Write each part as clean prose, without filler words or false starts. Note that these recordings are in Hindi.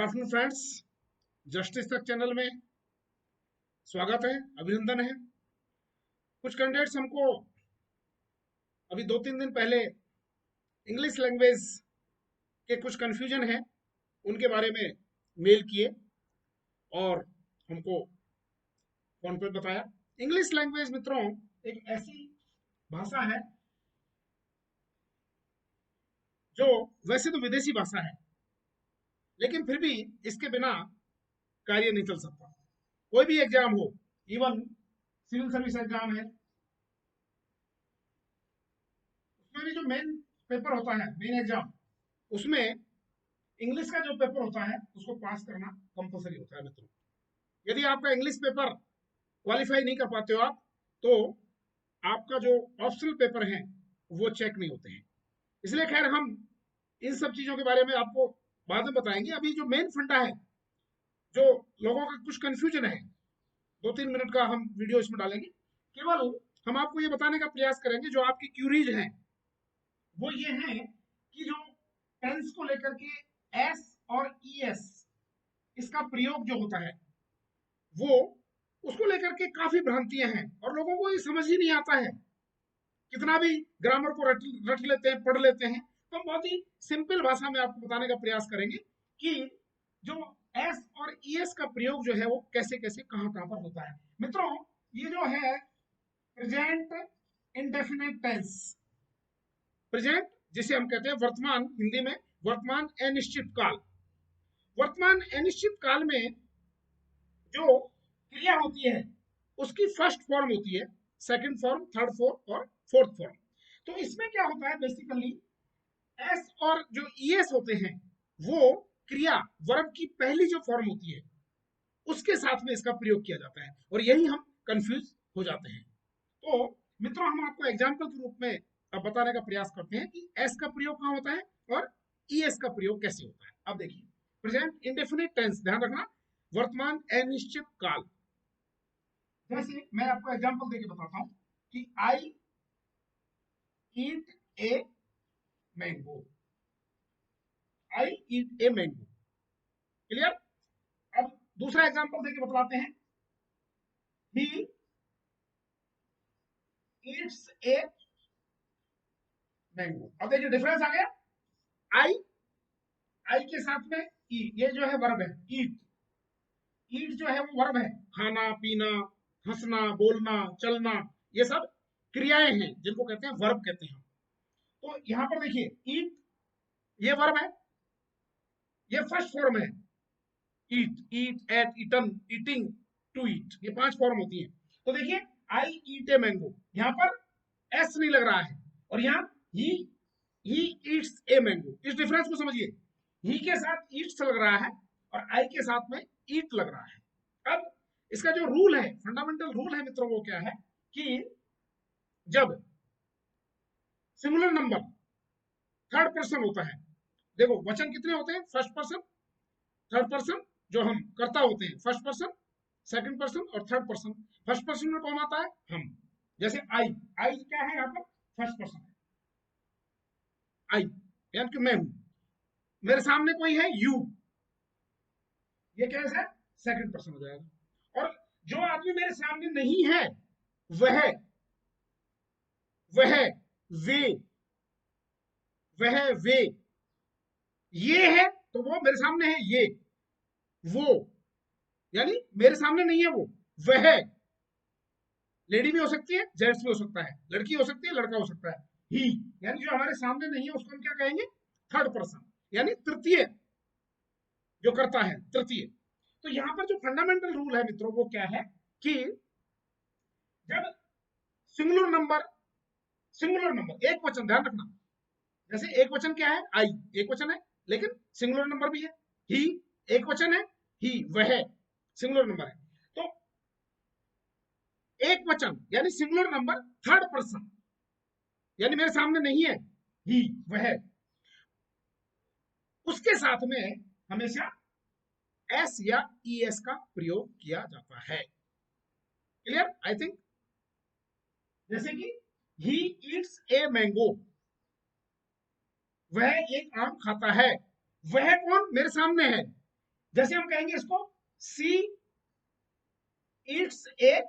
Good afternoon friends. जस्टिस तक चैनल में स्वागत है, अभिनंदन है। कुछ कैंडिडेट्स हमको अभी 2-3 दिन पहले इंग्लिश लैंग्वेज के कुछ कंफ्यूजन है उनके बारे में मेल किए और हमको फोन पर बताया। इंग्लिश लैंग्वेज मित्रों एक ऐसी भाषा है जो वैसे तो विदेशी भाषा है, लेकिन फिर भी इसके बिना कार्य नहीं चल सकता। कोई भी एग्जाम हो, इवन सिविल सर्विस एग्जाम है, उसमें भी जो मेन पेपर होता है, मेन एग्जाम, उसमें इंग्लिश का जो पेपर होता है उसको पास करना कंपलसरी होता है मित्रों। यदि आपका इंग्लिश पेपर क्वालिफाई नहीं कर पाते हो आप, तो आपका जो ऑप्शनल पेपर है वो चेक नहीं होते हैं। इसलिए खैर हम इन सब चीजों के बारे में आपको बाद में बताएंगे। अभी जो मेन फंडा है, जो लोगों का कुछ कंफ्यूजन है, 2-3 मिनट का हम वीडियो इसमें डालेंगे। केवल हम आपको ये बताने का प्रयास करेंगे जो आपकी क्यूरीज हैं वो ये है कि जो टेंस को लेकर के एस और ईएस इसका प्रयोग जो होता है वो उसको लेकर के काफी भ्रांतियां हैं और लोगों को ये समझ ही नहीं आता है। कितना भी ग्रामर को रट लेते हैं, पढ़ लेते हैं, तो हम बहुत ही सिंपल भाषा में आपको बताने का प्रयास करेंगे कि जो एस और ईएस का प्रयोग जो है वो कैसे कैसे कहां कहां पर होता है। मित्रों, ये जो है प्रेजेंट इंडेफिनिट टेंस, प्रेजेंट जिसे हम कहते हैं वर्तमान, हिंदी में वर्तमान अनिश्चित काल। वर्तमान अनिश्चित काल में जो क्रिया होती है उसकी फर्स्ट फॉर्म होती है, सेकंड फॉर्म, थर्ड फॉर्म और फोर्थ फॉर्म। तो इसमें क्या होता है, बेसिकली एस और जो ईएस होते हैं वो क्रिया वर्ब की पहली जो फॉर्म होती है उसके साथ में इसका प्रयोग किया जाता है और यही हम कंफ्यूज हो जाते हैं। तो मित्रों, हम आपको एग्जाम्पल के रूप में अब बताने का प्रयास करते हैं कि एस का प्रयोग कहां होता है और ईएस का प्रयोग कैसे होता है। अब देखिए, प्रेजेंट इंडेफिनिट टेंस, ध्यान रखना, वर्तमान अनिश्चित काल। जैसे मैं आपको एग्जांपल देके बताता हूं कि I eat a mango, I eat a mango. Clear? अब दूसरा एग्जांपल देके बताते हैं, ही ईट्स ए मैंगो। अब देखिए डिफरेंस आ गया। आई, आई के साथ में ई, ये जो है वर्ब है, ईट। ईट जो है वो वर्ब है, खाना पीना, हंसना, बोलना, चलना, ये सब क्रियाएं हैं जिनको कहते हैं वर्ब कहते हैं। तो यहां पर देखिए, ईट ये वर्ब है, ये फर्स्ट फॉर्म है, eat, eat, ate, eaten, eating, to eat, ये 5 फॉर्म होती है। तो देखिए, आई ईट ए मैंगो, यहां पर एस नहीं लग रहा है और यहां ही ईट्स ए मैंगो। इस डिफरेंस को समझिए, ही के साथ ईट्स लग रहा है और आई के साथ में ईट लग रहा है। अब इसका जो रूल है, फंडामेंटल रूल है मित्रों, वो क्या है कि जब सिंगुलर नंबर थर्ड पर्सन होता है, देखो वचन कितने होते हैं, फर्स्ट पर्सन, थर्ड पर्सन, जो हम कर्ता होते हैं फर्स्ट पर्सन, सेकंड पर्सन और थर्ड पर्सन। फर्स्ट पर्सन में कौन आता है, हम। जैसे आई, आई क्या है यहाँ पर, फर्स्ट पर्सन है, आई यानी कि मैं हूं। मेरे सामने कोई है, यू, ये कैसे है, सेकंड पर्सन हो जाएगा। और जो आदमी मेरे सामने नहीं है, वह, वह, वे, वह, वे, ये है तो वो मेरे सामने है, ये, वो, यानी मेरे सामने नहीं है वो, वह लेडी भी हो सकती है, जेंट्स भी हो सकता है, लड़की हो सकती है, लड़का हो सकता है। ही यानी जो हमारे सामने नहीं है उसको हम क्या कहेंगे, थर्ड पर्सन, यानी तृतीय जो करता है, तृतीय। तो यहां पर जो फंडामेंटल रूल है मित्रों वो क्या है कि जब सिंगुलर नंबर, सिंगुलर नंबर एक वचन, ध्यान रखना, जैसे एक वचन क्या है, आई एक वचन है लेकिन सिंगुलर नंबर भी है, ही एक वचन है, ही वह सिंगुलर नंबर है। तो एक वचन यानी सिंगुलर नंबर थर्ड पर्सन, यानी मेरे सामने नहीं है, ही वह, उसके साथ में हमेशा एस या ईएस का प्रयोग किया जाता है। क्लियर? आई थिंक, जैसे कि ही ईट्स ए मैंगो, वह एक आम खाता है, वह कौन, मेरे सामने है, जैसे हम कहेंगे इसको she eats a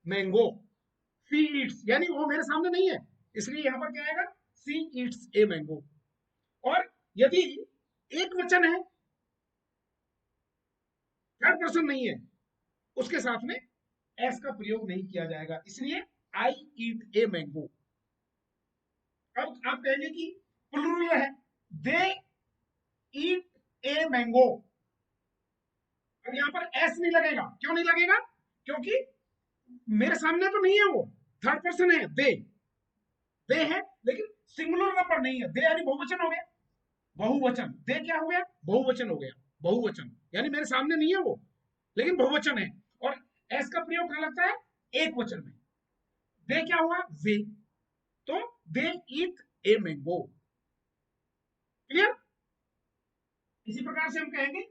mango, she eats यानी वो मेरे सामने नहीं है, इसलिए यहां पर क्या आएगा, सी ईट्स ए मैंगो। और यदि एक वचन है, थर्ड पर्सन नहीं है, उसके साथ में एस का प्रयोग नहीं किया जाएगा, इसलिए आई ईट ए मैंगो। अब आप कहेंगे कि प्लूरल है, दे ईट ए मैंगो। अब यहां पर एस नहीं लगेगा, क्यों नहीं लगेगा, क्योंकि मेरे सामने तो नहीं है, वो थर्ड पर्सन है, दे है, लेकिन सिंगुलर नंबर नहीं है, दे यानी बहुवचन हो गया, बहुवचन, दे क्या हो गया, बहुवचन हो गया, बहुवचन यानी मेरे सामने नहीं है वो, लेकिन बहुवचन है। और एस का प्रयोग कहां लगता है, एक वचन में। दे क्या हुआ, वे, तो दे ईट ए मैंगो। क्लियर। इसी प्रकार से हम कहेंगे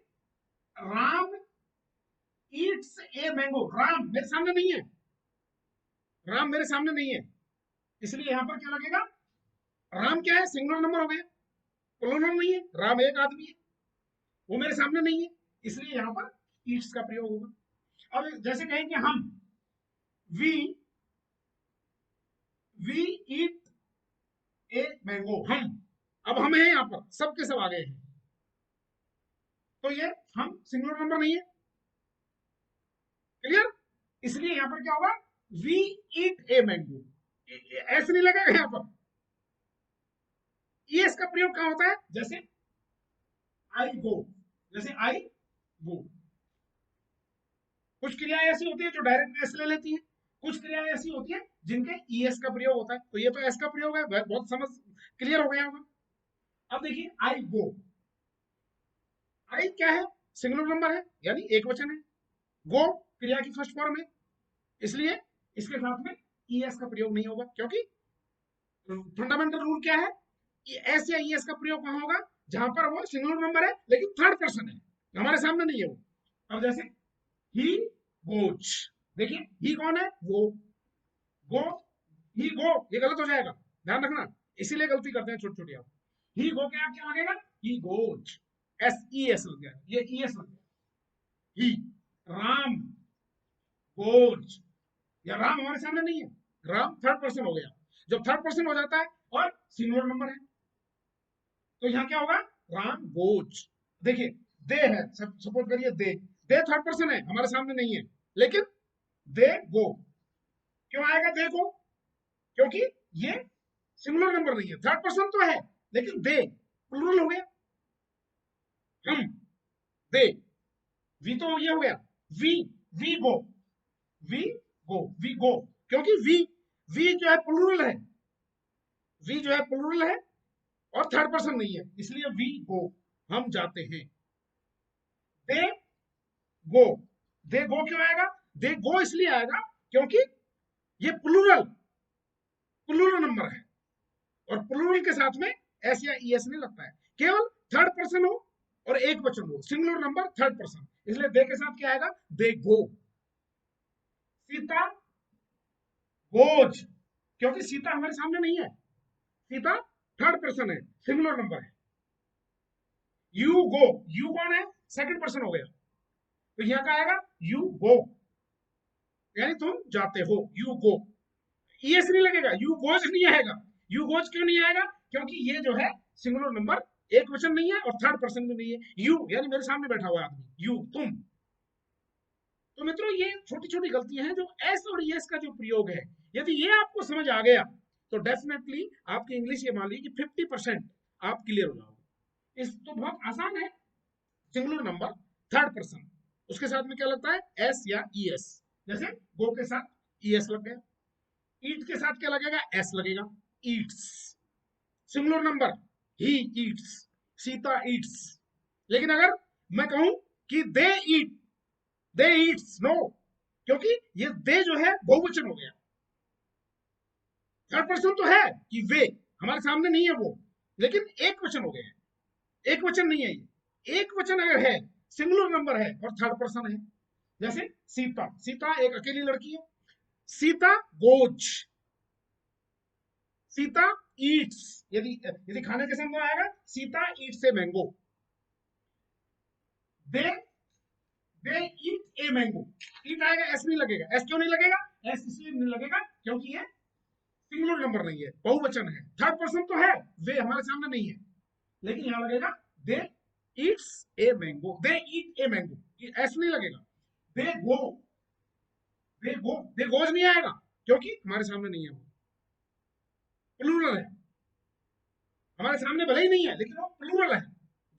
Ram Yeats a mango. Ram मेरे सामने नहीं है, राम मेरे सामने नहीं है, इसलिए यहां पर क्या लगेगा, राम क्या है, सिंगुलर नंबर हो गया, प्लूरल नहीं है, राम एक आदमी है, वो मेरे सामने नहीं है, इसलिए यहां पर ईट्स का प्रयोग होगा। अब जैसे कहेंगे हम, we we eat a mango, हम, अब हम हैं यहां पर, सबके सब आ गए हैं, तो ये हम सिंगुलर नंबर नहीं है। क्लियर। इसलिए यहां पर क्या होगा, वी ईट ए मैंगो, ऐसे नहीं लगेगा यहां पर। ये इसका प्रयोग कहां होता है, जैसे आई गो, जैसे आई गो। कुछ क्रियाएं ऐसी होती है जो डायरेक्ट एस ले लेती है, कुछ क्रियाएं ऐसी होती है जिनके ईएस का प्रयोग होता है, तो ये तो एस का प्रयोग है, बहुत समझ क्लियर हो गया होगा। अब देखिए आई गो, आई क्या है, सिंगुलर नंबर है यानी एक वचन है, गो क्रिया की फर्स्ट फॉर्म है, इसलिए इसके साथ में ईएस का प्रयोग नहीं होगा, क्योंकि फंडामेंटल रूल क्या है, एस या ईएस का प्रयोग कहां होगा, जहां पर वो सिंगुलर नंबर है लेकिन थर्ड पर्सन है, हमारे सामने नहीं है वो। अब जैसे ही गोज, देखिए ही कौन है, वो, गो, ही गो ये गलत हो जाएगा, ध्यान रखना, इसीलिए गलती करते हैं छोटी छोटी आप। ही गो क्या क्या लगेगा, he goes, S E S लग गया, ये ई एस लग गया, ही, राम गोज, या राम हमारे सामने नहीं है, राम थर्ड पर्सन हो गया, जब थर्ड पर्सन हो जाता है और सिंगुलर नंबर है, तो यहाँ क्या होगा, राम गोज। देखिए दे है, सपोज करिए दे थर्ड पर्सन है, हमारे सामने नहीं है, लेकिन दे गो, क्यों आएगा दे गो, क्योंकि ये सिंगुलर नंबर नहीं है, थर्ड पर्सन तो है, लेकिन दे प्लूरल हो गया, हम, दे, वी तो ये हो गया, we we go, we we go, क्योंकि वी जो है प्लूरल है, वी जो है प्लूरल है और थर्ड पर्सन नहीं है, इसलिए वी गो, हम जाते हैं। दे गो, दे गो क्यों आएगा, दे गो इसलिए आएगा क्योंकि ये प्लूरल प्लूरल नंबर है, और प्लूरल के साथ में एस या ई एस नहीं लगता है, केवल थर्ड पर्सन हो और एक वचन हो, सिंगुलर नंबर थर्ड पर्सन, इसलिए दे के साथ क्या आएगा, दे गो। सीता गोज, क्योंकि सीता हमारे सामने नहीं है, सीता थर्ड पर्सन है, सिंगुलर नंबर है। यू गो, यू कौन है, सेकंड पर्सन हो गया, तो यहां का आएगा यू गो, यानी तुम जाते हो, यू गो, ईएस नहीं लगेगा, यू गोज नहीं आएगा। यू गोज क्यों नहीं आएगा, क्योंकि ये जो है सिंगुलर नंबर एक वचन नहीं है और थर्ड पर्सन भी नहीं है, यू यानी मेरे सामने बैठा हुआ आदमी, यू तुम। तो मित्रों ये छोटी छोटी गलतियां हैं जो एस और एस का जो प्रयोग है, यदि ये आपको समझ आ गया तो डेफिनेटली आपकी इंग्लिश ये मान लीजिए कि 50% आप क्लियर हो जाओगे। इस तो बहुत आसान है, सिंगुलर नंबर थर्ड पर्सन, उसके साथ में क्या लगता है, एस या ई एस, जैसे गो के साथ ई एस लग गया, ईट के साथ क्या लगेगा, एस लगेगा, Yeats, singular number, he eats, Sita Yeats. लेकिन अगर मैं कहूं कि दे ईट, दे ईट्स, नो, क्योंकि ये दे जो है बहुवचन हो गया, थर्ड पर्सन तो है कि वे, हमारे सामने नहीं है वो, लेकिन एक वचन हो गया है, एक वचन नहीं है ये, एक वचन अगर है, सिंगुलर नंबर है और थर्ड पर्सन है, जैसे सीता, सीता एक अकेली लड़की है, सीता गोज, सीता ईट्स, यदि यदि खाने के समय आएगा, Sita eats a mango. They they eat a mango, eat आएगा, एस नहीं लगेगा। एस क्यों नहीं लगेगा? एस इसलिए नहीं लगेगा क्योंकि ये सिंगुलर नंबर नहीं है, बहुवचन है। थर्ड पर्सन तो है, वे हमारे सामने नहीं है, लेकिन यहां लगेगा they eats a mango, they eat a mango, S नहीं लगेगा। दे गो, दे गोज नहीं आएगा क्योंकि हमारे सामने नहीं है, वो प्लूरल है, हमारे सामने भले ही नहीं है लेकिन वो प्लूरल है,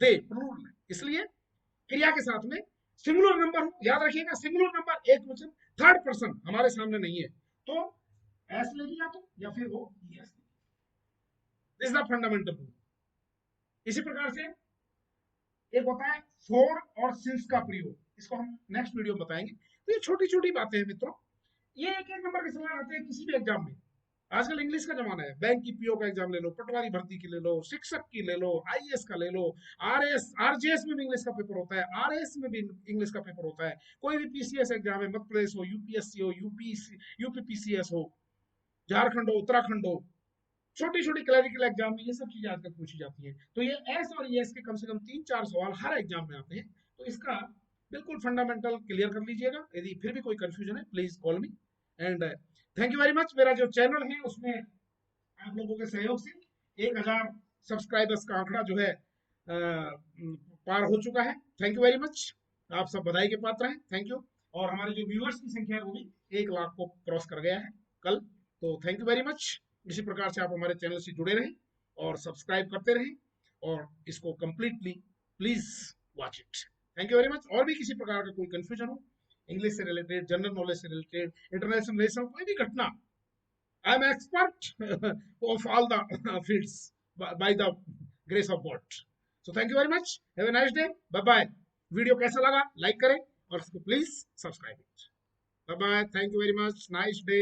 दे प्लूरल है, इसलिए क्रिया के साथ में सिंगुलर नंबर हो, याद रखिएगा सिंगुलर नंबर एक वचन, थर्ड पर्सन हमारे सामने नहीं है तो एस लेगी या फिर वो yes. This is the fundamental rule. इसी प्रकार से एक होता है फॉर और सिंस का प्रयोग, इसको हम नेक्स्ट वीडियो में बताएंगे। तो ये छोटी छोटी बातें हैं मित्रों, ये एक एक नंबर के सवाल आते हैं किसी भी एग्जाम में। आजकल इंग्लिश का जमाना है, बैंक की पीओ का एग्जाम ले लो, पटवारी भर्ती की ले लो, शिक्षक की ले लो, आईएएस का ले लो, आरएस आरजेएस में भी इंग्लिश का पेपर होता है, आरएस में भी इंग्लिश का पेपर होता है, कोई भी पीसीएस एग्जाम है, मध्य प्रदेश हो, यूपीएससी हो, यूपीपीसीएस हो, झारखंड हो, उत्तराखंड हो, छोटी छोटी क्लरिकल एग्जाम में ये सब चीजें आजकल पूछी जाती हैं। तो ये एस और ये एस के कम से कम 3-4 सवाल हर एग्जाम में आते हैं, तो इसका बिल्कुल फंडामेंटल क्लियर कर लीजिएगा। यदि फिर भी कोई कंफ्यूजन है please call me, and thank you very much. मेरा जो चैनल है उसमें आप लोगों के सहयोग से 1000 सब्सक्राइबर्स का आंकड़ा जो है पार हो चुका है। थैंक यू वेरी मच, आप सब बधाई के पात्र हैं, थैंक यू। और हमारे जो व्यूअर्स की संख्या है वो भी 1 लाख को क्रॉस कर गया है कल, तो थैंक यू वेरी मच। इसी प्रकार से आप हमारे चैनल से जुड़े रहें और सब्सक्राइब करते रहें और इसको completely please watch it. Thank you very much. और भी किसी प्रकार का कोई कंफ्यूजन हो, इंग्लिश से रिलेटेड, जनरल नॉलेज से रिलेटेड, इंटरनेशनल रिलेशन, कोई भी घटना, I am expert of all the fields by the grace of God. So thank you very much, have a nice day, bye bye. Video कैसा लगा लाइक करें और please subscribe it. Bye bye, thank you very much, nice day.